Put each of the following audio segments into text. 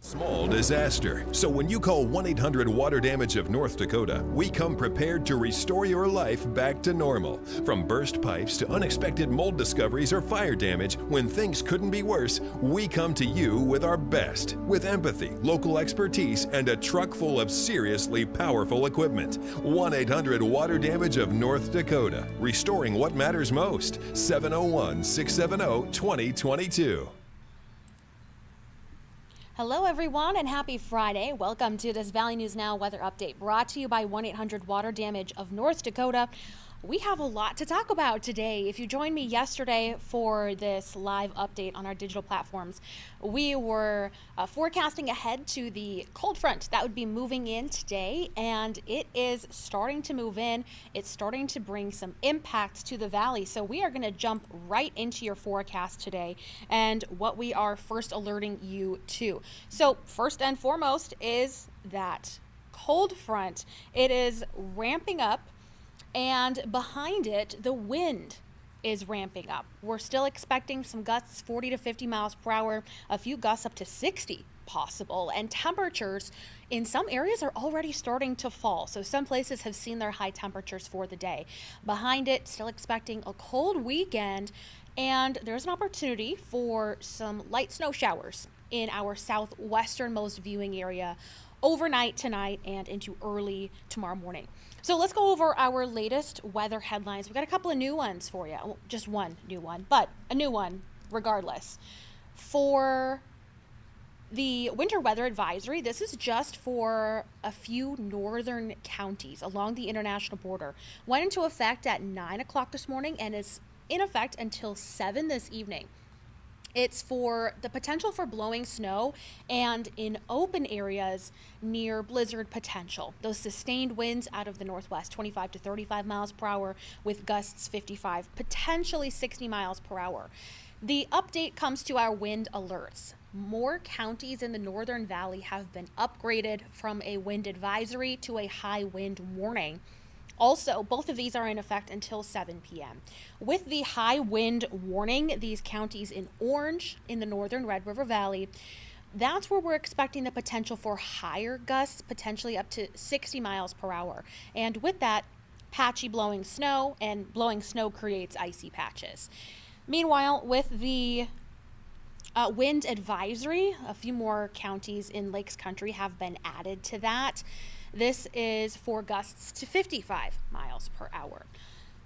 Small disaster. So when you call 1-800-WATER-DAMAGE of North Dakota, we come prepared to restore your life back to normal. From burst pipes to unexpected mold discoveries or fire damage, when things couldn't be worse, we come to you with our best. With empathy, local expertise, and a truck full of seriously powerful equipment. 1-800-WATER-DAMAGE of North Dakota. Restoring what matters most. 701-670-2022. Hello everyone and happy Friday. Welcome to this Valley News Now weather update brought to you by 1-800-WATER-DAMAGE of North Dakota. We have a lot to talk about today. If you joined me yesterday for this live update on our digital platforms, we were forecasting ahead to the cold front that would be moving in today, and it is starting to move in. It's starting to bring some impacts to the valley. So we are going to jump right into your forecast today and what we are first alerting you to. So first and foremost is that cold front. It is ramping up. And behind it, the wind is ramping up. We're still expecting some gusts 40 to 50 miles per hour, a few gusts up to 60 possible, and temperatures in some areas are already starting to fall. So some places have seen their high temperatures for the day. Behind it, still expecting a cold weekend, and there's an opportunity for some light snow showers in our southwesternmost viewing area overnight tonight and into early tomorrow morning. So let's go over our latest weather headlines. We've got a couple of new ones for you. Well, just one new one, but a new one regardless. For the winter weather advisory, this is just for a few northern counties along the international border. Went into effect at 9 o'clock this morning and is in effect until 7 this evening. It's for the potential for blowing snow and in open areas near blizzard potential. Those sustained winds out of the northwest, 25 to 35 miles per hour with gusts 55, potentially 60 miles per hour. The update comes to our wind alerts. More counties in the Northern Valley have been upgraded from a wind advisory to a high wind warning. Also, both of these are in effect until 7 p.m. With the high wind warning, these counties in orange in the northern Red River Valley, that's where we're expecting the potential for higher gusts, potentially up to 60 miles per hour. And with that, patchy blowing snow, and blowing snow creates icy patches. Meanwhile, with the wind advisory, a few more counties in Lakes Country have been added to that. This is for gusts to 55 miles per hour.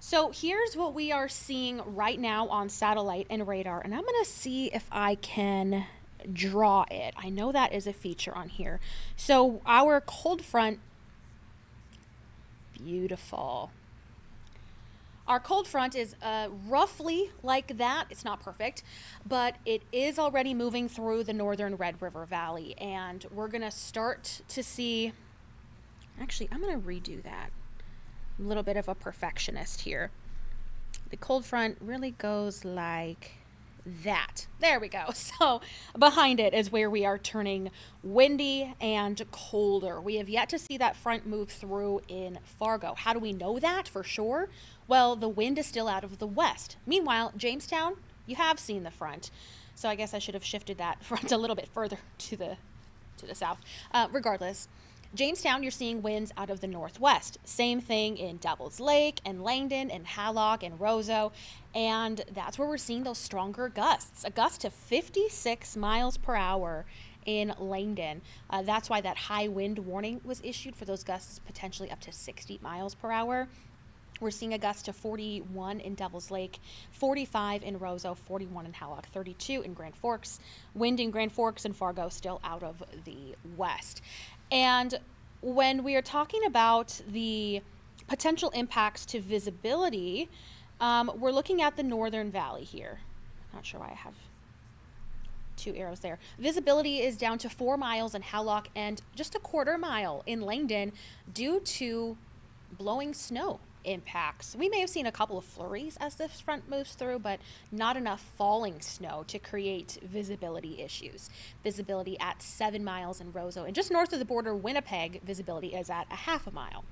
So here's what we are seeing right now on satellite and radar, and I'm going to see if I can draw it. I know that is a feature on here. So our cold front, beautiful. Our cold front is roughly like that. It's not perfect, but it is already moving through the northern Red River Valley, and we're going to start to see. Actually, I'm going to redo that. I'm a little bit of a perfectionist here. The cold front really goes like that. There we go. So behind it is where we are turning windy and colder. We have yet to see that front move through in Fargo. How do we know that for sure? Well, the wind is still out of the west. Meanwhile, Jamestown, you have seen the front. So I guess I should have shifted that front a little bit further to the south. Regardless, Jamestown, you're seeing winds out of the northwest. Same thing in Devil's Lake and Langdon and Hallock and Roseau. And that's where we're seeing those stronger gusts. A gust to 56 miles per hour in Langdon. That's why that high wind warning was issued for those gusts potentially up to 60 miles per hour. We're seeing a gust to 41 in Devil's Lake, 45 in Roseau, 41 in Hallock, 32 in Grand Forks. Wind in Grand Forks and Fargo still out of the west. And when we are talking about the potential impacts to visibility, we're looking at the Northern Valley here. Not sure why I have two arrows there. Visibility is down to 4 miles in Hallock and just a quarter mile in Langdon due to blowing snow impacts. We may have seen a couple of flurries as this front moves through, but not enough falling snow to create visibility issues. Visibility at 7 miles in Roseau, and just north of the border, Winnipeg, visibility is at a half a mile.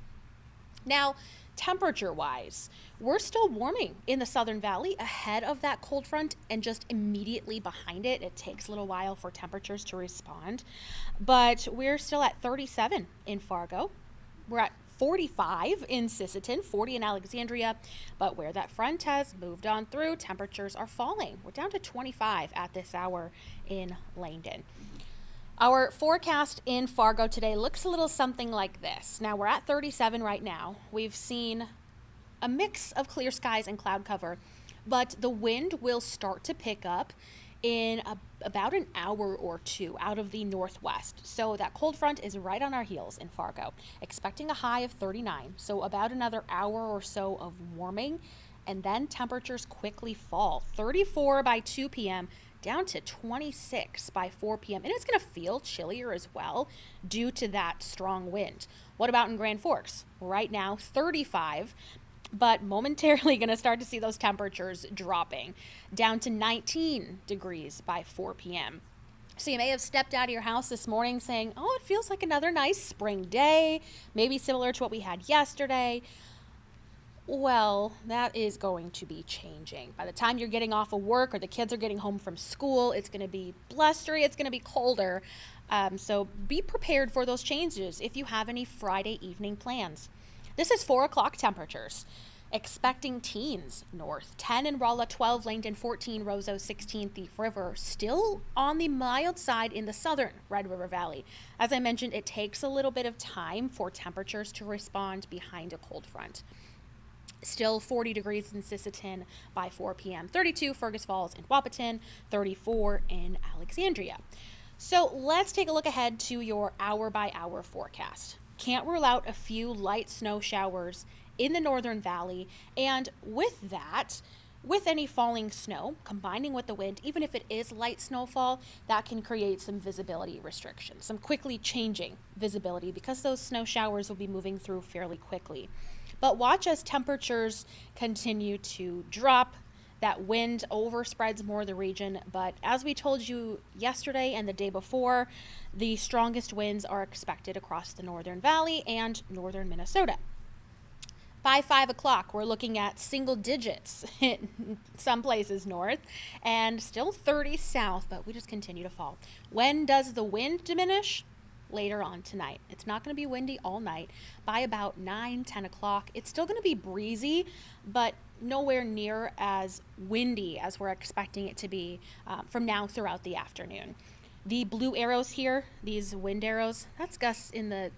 Now, Temperature-wise, we're still warming in the Southern Valley ahead of that cold front, and just immediately behind it. It takes a little while for temperatures to respond, but we're still at 37 in Fargo. We're at 45 in Sisseton, 40 in Alexandria, but where that front has moved on through, temperatures are falling. We're down to 25 at this hour in Langdon. Our forecast in Fargo today looks a little something like this. Now, we're at 37 right now. We've seen a mix of clear skies and cloud cover, but the wind will start to pick up in about an hour or two out of the northwest. So that cold front is right on our heels in Fargo. Expecting a high of 39, so about another hour or so of warming, and then temperatures quickly fall. 34 by 2 p.m., down to 26 by 4 p.m. And it's going to feel chillier as well due to that strong wind. What about in Grand Forks? Right now, 35, but momentarily going to start to see those temperatures dropping down to 19 degrees by 4 p.m. So you may have stepped out of your house this morning saying, oh, it feels like another nice spring day, maybe similar to what we had yesterday. Well, that is going to be changing. By the time you're getting off of work or the kids are getting home from school, it's going to be blustery, it's going to be colder. So be prepared for those changes if you have any Friday evening plans. This is 4 o'clock temperatures. Expecting teens north, 10 in Rolla, 12 Langdon, 14 Roseau, 16 Thief River. Still on the mild side in the southern Red River Valley. As I mentioned, it takes a little bit of time for temperatures to respond behind a cold front. Still 40 degrees in Sisseton by 4 p.m. 32 Fergus Falls and Wahpeton, 34 in Alexandria. So let's take a look ahead to your hour-by-hour forecast. Can't rule out a few light snow showers in the Northern Valley, and with that, with any falling snow, combining with the wind, even if it is light snowfall, that can create some visibility restrictions, some quickly changing visibility because those snow showers will be moving through fairly quickly. But watch as temperatures continue to drop. That wind overspreads more of the region, but as we told you yesterday and the day before, the strongest winds are expected across the Northern Valley and northern Minnesota. By 5 o'clock, we're looking at single digits in some places north and still 30 south, but we just continue to fall. When does the wind diminish? Later on tonight. It's not going to be windy all night. By about 9, 10 o'clock, it's still going to be breezy, but nowhere near as windy as we're expecting it to be from now throughout the afternoon. The blue arrows here, these wind arrows, that's gusts in the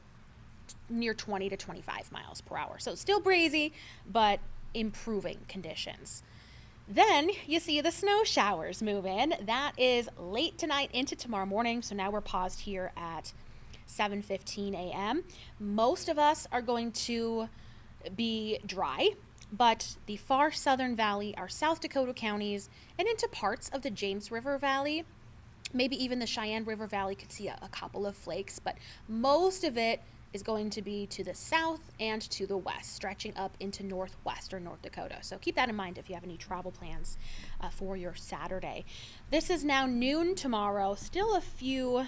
near 20 to 25 miles per hour. So still breezy, but improving conditions. Then you see the snow showers move in. That is late tonight into tomorrow morning. So now we're paused here at 7:15 a.m. Most of us are going to be dry, but the far southern valley, our South Dakota counties, and into parts of the James River Valley, maybe even the Cheyenne River Valley could see a couple of flakes, but most of it is going to be to the south and to the west, stretching up into northwestern North Dakota. So keep that in mind if you have any travel plans for your Saturday. This is now noon tomorrow. Still a few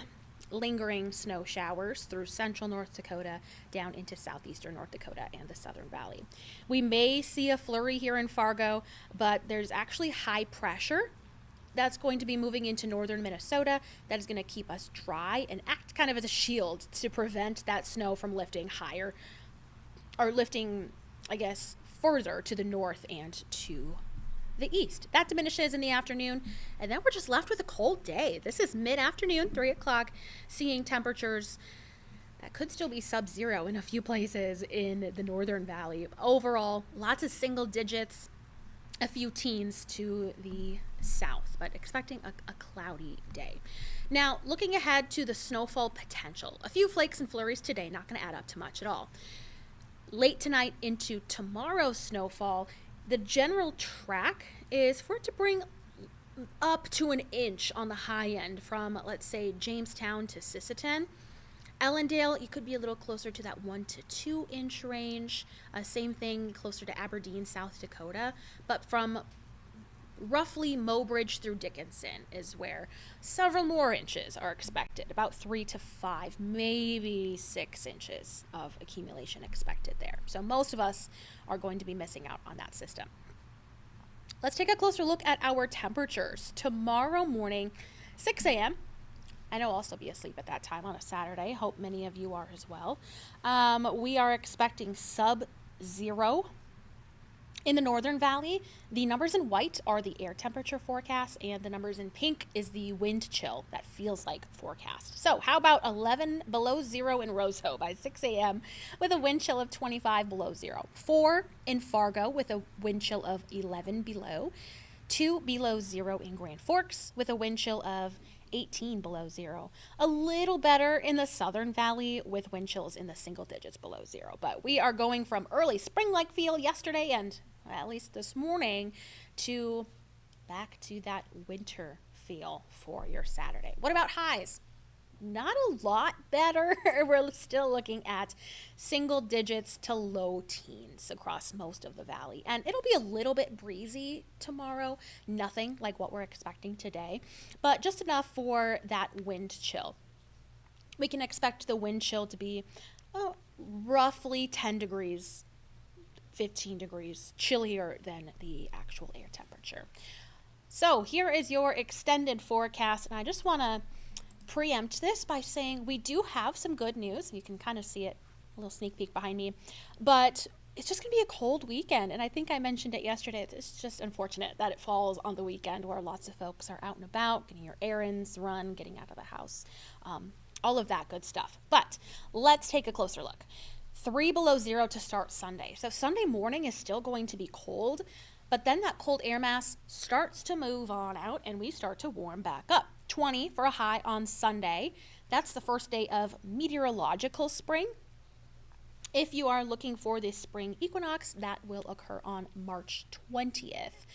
lingering snow showers through central North Dakota down into southeastern North Dakota and the Southern Valley. We may see a flurry here in Fargo, but there's actually high pressure that's going to be moving into northern Minnesota. That is going to keep us dry and act kind of as a shield to prevent that snow from lifting higher, or lifting, I guess, further to the north and to the east. That diminishes in the afternoon, and then we're just left with a cold day. This is mid-afternoon, 3 o'clock, seeing temperatures that could still be sub-zero in a few places in the Northern Valley. Overall, lots of single digits, a few teens to the south, but expecting a cloudy day. Now, looking ahead to the snowfall potential, a few flakes and flurries today, not going to add up to much at all. Late tonight into tomorrow's snowfall, the general track is for it to bring up to an inch on the high end from, let's say, Jamestown to Sisseton. Ellendale, you could be a little closer to that 1 to 2 inch range. Same thing closer to Aberdeen, South Dakota. But from roughly Mobridge through Dickinson is where several more inches are expected, about 3 to 5, maybe 6 inches of accumulation expected there. So most of us are going to be missing out on that system. Let's take a closer look at our temperatures. Tomorrow morning, 6 a.m. I know I'll also be asleep at that time on a Saturday. Hope many of you are as well. We are expecting sub-zero. In the Northern Valley, the numbers in white are the air temperature forecast, and the numbers in pink is the wind chill that feels like forecast. So how about 11 below zero in Roseau by 6 a.m. with a wind chill of 25 below zero. 4 in Fargo with a wind chill of 11 below. 2 below zero in Grand Forks with a wind chill of 18 below zero. A little better in the Southern Valley with wind chills in the single digits below zero. But we are going from early spring-like feel yesterday and at least this morning to back to that winter feel for your Saturday. What about highs? Not a lot better. We're still looking at single digits to low teens across most of the valley. And it'll be a little bit breezy tomorrow. Nothing like what we're expecting today, but just enough for that wind chill. We can expect the wind chill to be roughly 10 degrees, 15 degrees chillier than the actual air temperature. So here is your extended forecast. And I just want to preempt this by saying we do have some good news. You can kind of see it, a little sneak peek behind me, but it's just going to be a cold weekend. And I think I mentioned it yesterday. It's just unfortunate that it falls on the weekend where lots of folks are out and about, getting your errands run, getting out of the house, all of that good stuff. But let's take a closer look. 3 below zero to start Sunday. So Sunday morning is still going to be cold, but then that cold air mass starts to move on out and we start to warm back up. 20 for a high on Sunday. That's the first day of meteorological spring. If you are looking for the spring equinox, that will occur on March 20th.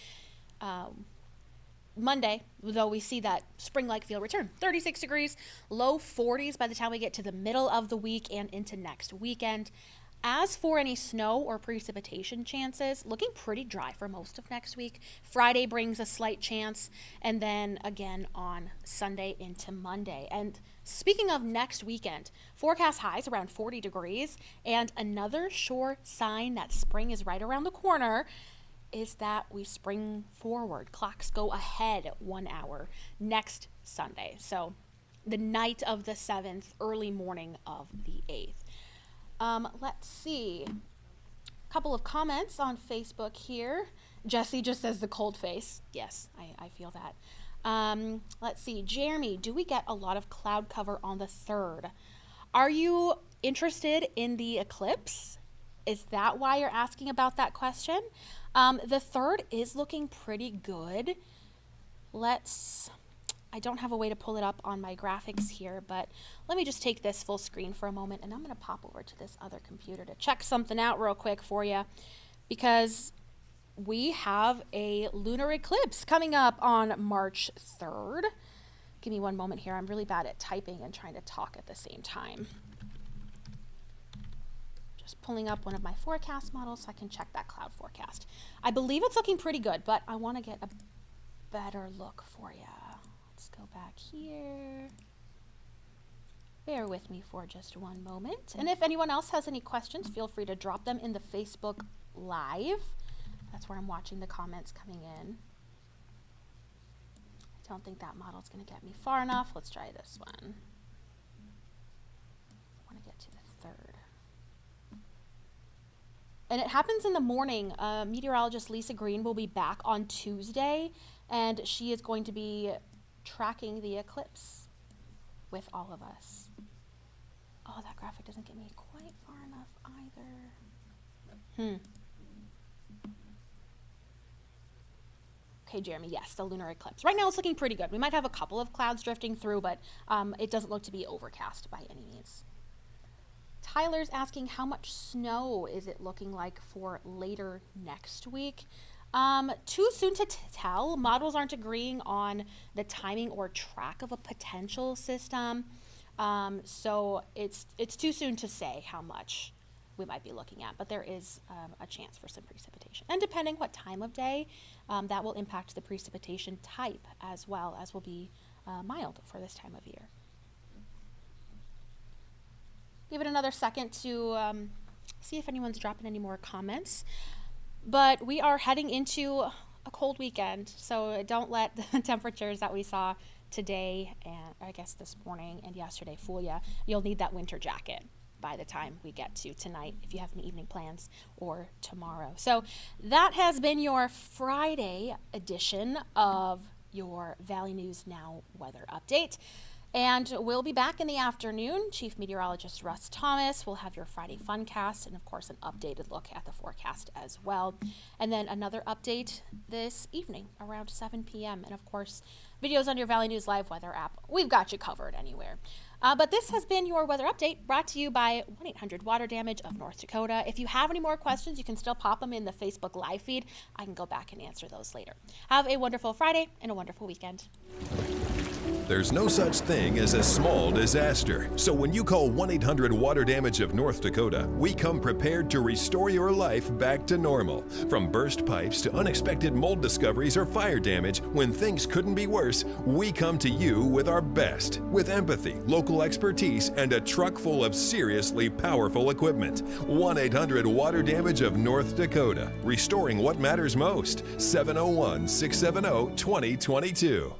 Monday, though, we see that spring-like feel return. 36 degrees, low 40s by the time we get to the middle of the week and into next weekend. As for any snow or precipitation chances, looking pretty dry for most of next week. Friday brings a slight chance, and then again on Sunday into Monday. And speaking of next weekend, forecast highs around 40 degrees, and another sure sign that spring is right around the corner is that we spring forward. Clocks go ahead 1 hour next Sunday. So the night of the 7th, early morning of the 8th. Let's see. A couple of comments on Facebook here. Jesse just says the cold face. Yes, I feel that. Let's see. Jeremy, do we get a lot of cloud cover on the 3rd? Are you interested in the eclipse? Is that why you're asking about that question? The 3rd is looking pretty good. I don't have a way to pull it up on my graphics here, but let me just take this full screen for a moment, and I'm going to pop over to this other computer to check something out real quick for you, because we have a lunar eclipse coming up on March 3rd. Give me one moment here. I'm really bad at typing and trying to talk at the same time. Just pulling up one of my forecast models so I can check that cloud forecast. I believe it's looking pretty good, but I want to get a better look for you. Let's go back here. Bear with me for just one moment. And if anyone else has any questions, feel free to drop them in the Facebook Live. That's where I'm watching the comments coming in. I don't think that model's going to get me far enough. Let's try this one. I want to get to the 3rd. And it happens in the morning. Meteorologist Lisa Green will be back on Tuesday, and she is going to be tracking the eclipse with all of us. Oh, that graphic doesn't get me quite far enough either. Okay, Jeremy, yes, the lunar eclipse. Right now it's looking pretty good. We might have a couple of clouds drifting through, but it doesn't look to be overcast by any means. Tyler's asking how much snow is it looking like for later next week? Too soon to tell. Models aren't agreeing on the timing or track of a potential system. So it's too soon to say how much we might be looking at, but there is a chance for some precipitation. And depending what time of day, that will impact the precipitation type as well, as will be mild for this time of year. Give it another second to see if anyone's dropping any more comments. But we are heading into a cold weekend, so don't let the temperatures that we saw today and I guess this morning and yesterday fool you. You'll need that winter jacket by the time we get to tonight if you have any evening plans, or tomorrow. So that has been your Friday edition of your Valley News Now weather update. And we'll be back in the afternoon. Chief Meteorologist Russ Thomas will have your Friday Funcast and, of course, an updated look at the forecast as well. And then another update this evening around 7 p.m. And, of course, videos on your Valley News Live weather app. We've got you covered anywhere. But this has been your weather update brought to you by 1-800-WATER-DAMAGE of North Dakota. If you have any more questions, you can still pop them in the Facebook Live feed. I can go back and answer those later. Have a wonderful Friday and a wonderful weekend. There's no such thing as a small disaster. So when you call 1-800-WATER-DAMAGE of North Dakota, we come prepared to restore your life back to normal. From burst pipes to unexpected mold discoveries or fire damage, when things couldn't be worse, we come to you with our best. With empathy, local expertise, and a truck full of seriously powerful equipment. 1-800-WATER-DAMAGE of North Dakota. Restoring what matters most. 701-670-2022.